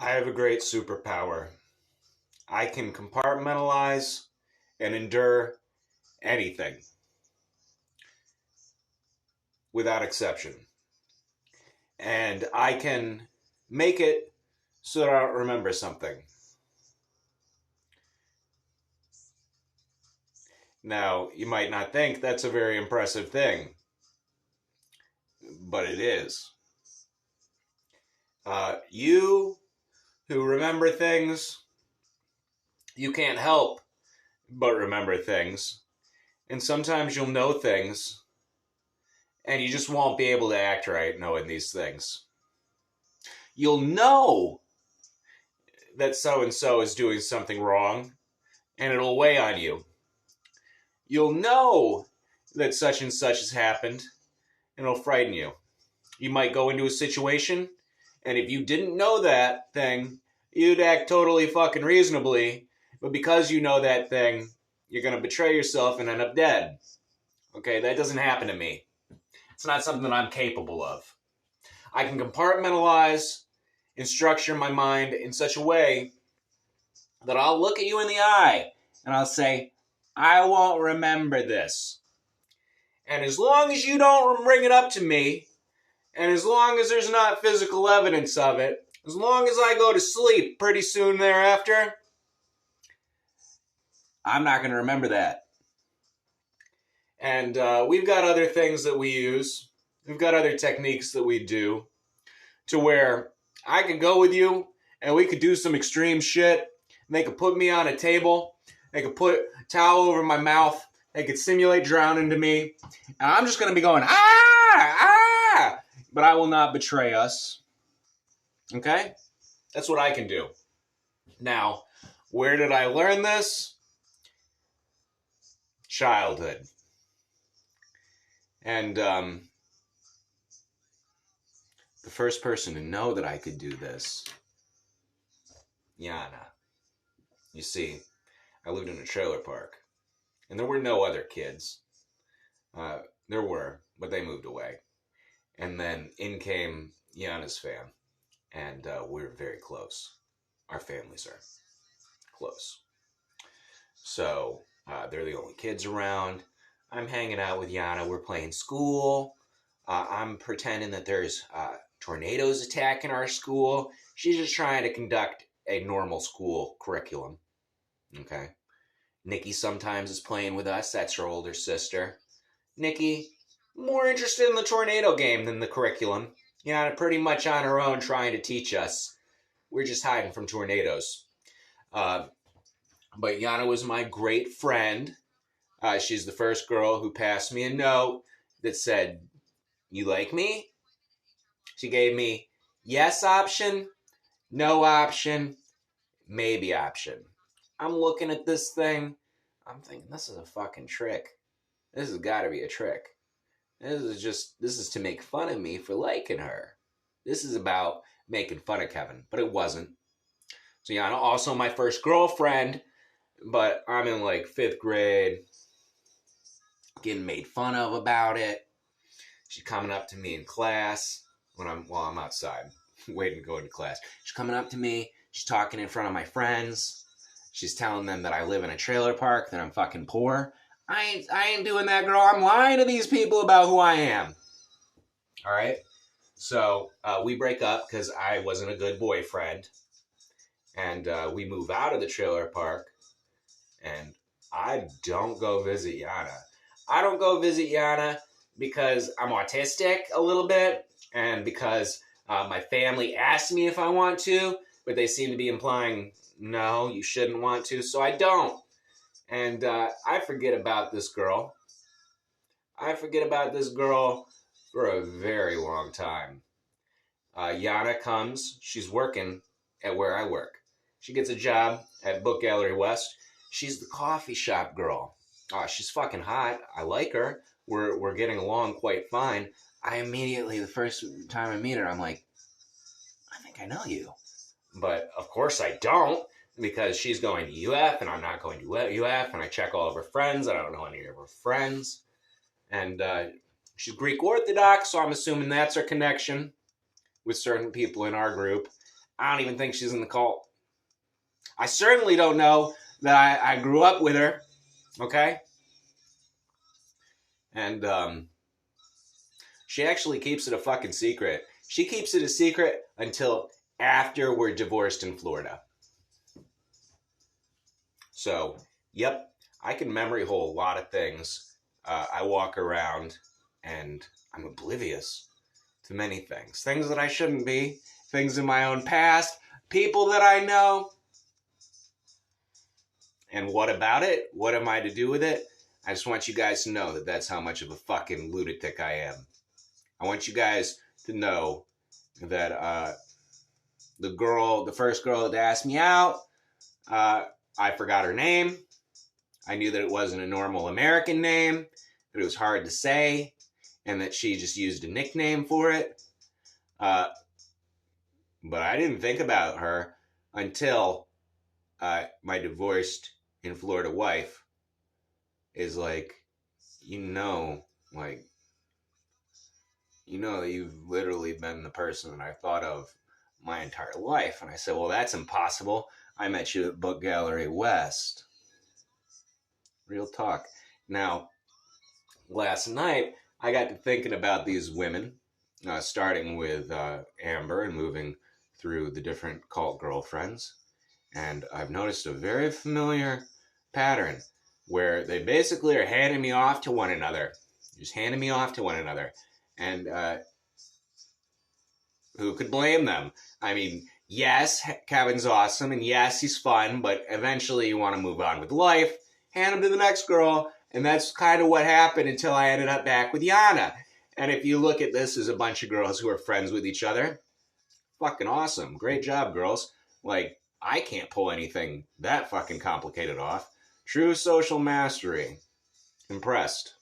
I have a great superpower. I can compartmentalize and endure anything without exception. And I can make it so that I don't remember something. Now, you might not think that's a very impressive thing, but it is. You who remember things, you can't help but remember things. And sometimes you'll know things, and you just won't be able to act right knowing these things. You'll know that so and so is doing something wrong, and it'll weigh on you. You'll know that such and such has happened, and it'll frighten you. You might go into a situation, and if you didn't know that thing, you'd act totally fucking reasonably, but because you know that thing, you're going to betray yourself and end up dead. Okay, that doesn't happen to me. It's not something that I'm capable of. I can compartmentalize and structure my mind in such a way that I'll look at you in the eye and I'll say, I won't remember this. And as long as you don't bring it up to me, and as long as there's not physical evidence of it, as long as I go to sleep pretty soon thereafter, I'm not going to remember that. And we've got other things that we use. We've got other techniques that we do to where I could go with you and we could do some extreme shit. And they could put me on a table. They could put a towel over my mouth. They could simulate drowning to me. And I'm just going to be going, ah! But I will not betray us. Okay? That's what I can do. Now, where did I learn this? Childhood. And the first person to know that I could do this, Yana. You see, I lived in a trailer park, and there were no other kids. There were, but they moved away. And then in came Yana's fam, and we're very close. Our families are close. So they're the only kids around. I'm hanging out with Yana. We're playing school. I'm pretending that there's tornadoes attacking our school. She's just trying to conduct a normal school curriculum. Okay. Nikki sometimes is playing with us. That's her older sister. Nikki, more interested in the tornado game than the curriculum. Yana pretty much on her own trying to teach us. We're just hiding from tornadoes. But Yana was my great friend. She's the first girl who passed me a note that said, "You like me?" She gave me yes option, no option, maybe option. I'm looking at this thing. I'm thinking, this is a fucking trick. This has got to be a trick. This is to make fun of me for liking her. This is about making fun of Kevin, but it wasn't. So Yana, also my first girlfriend, but I'm in like 5th grade, getting made fun of about it. She's coming up to me in class while I'm outside waiting to go into class. She's coming up to me. She's talking in front of my friends. She's telling them that I live in a trailer park, that I'm fucking poor. I ain't doing that, girl. I'm lying to these people about who I am. All right? So we break up because I wasn't a good boyfriend. And we move out of the trailer park. And I don't go visit Yana. I don't go visit Yana because I'm autistic a little bit. And because my family asked me if I want to. But they seem to be implying, no, you shouldn't want to. So I don't. And I forget about this girl. I forget about this girl for a very long time. Yana comes. She's working at where I work. She gets a job at Book Gallery West. She's the coffee shop girl. She's fucking hot. I like her. We're getting along quite fine. I immediately, the first time I meet her, I'm like, I think I know you. But of course I don't, because she's going to UF and I'm not going to UF, and I check all of her friends. I don't know any of her friends. And she's Greek Orthodox, so I'm assuming that's her connection with certain people in our group. I don't even think she's in the cult. I certainly don't know that I grew up with her, okay? And she actually keeps it a fucking secret. She keeps it a secret until after we're divorced in Florida. So, yep, I can memory hole a lot of things. I walk around and I'm oblivious to many things. Things that I shouldn't be. Things in my own past. People that I know. And what about it? What am I to do with it? I just want you guys to know that that's how much of a fucking lunatic I am. I want you guys to know that the first girl that asked me out, I forgot her name. I knew that it wasn't a normal American name, that it was hard to say, and that she just used a nickname for it. But I didn't think about her until my divorced in Florida wife is like, you know that you've literally been the person that I thought of my entire life. And I said, well, that's impossible. I met you at Book Gallery West. Real talk. Now, last night, I got to thinking about these women, starting with Amber and moving through the different cult girlfriends. And I've noticed a very familiar pattern where they basically are handing me off to one another. Just handing me off to one another. And who could blame them? I mean, yes, Kevin's awesome, and yes, he's fun, but eventually you want to move on with life, hand him to the next girl, and that's kind of what happened until I ended up back with Yana. And if you look at this as a bunch of girls who are friends with each other, fucking awesome. Great job, girls. Like, I can't pull anything that fucking complicated off. True social mastery. Impressed.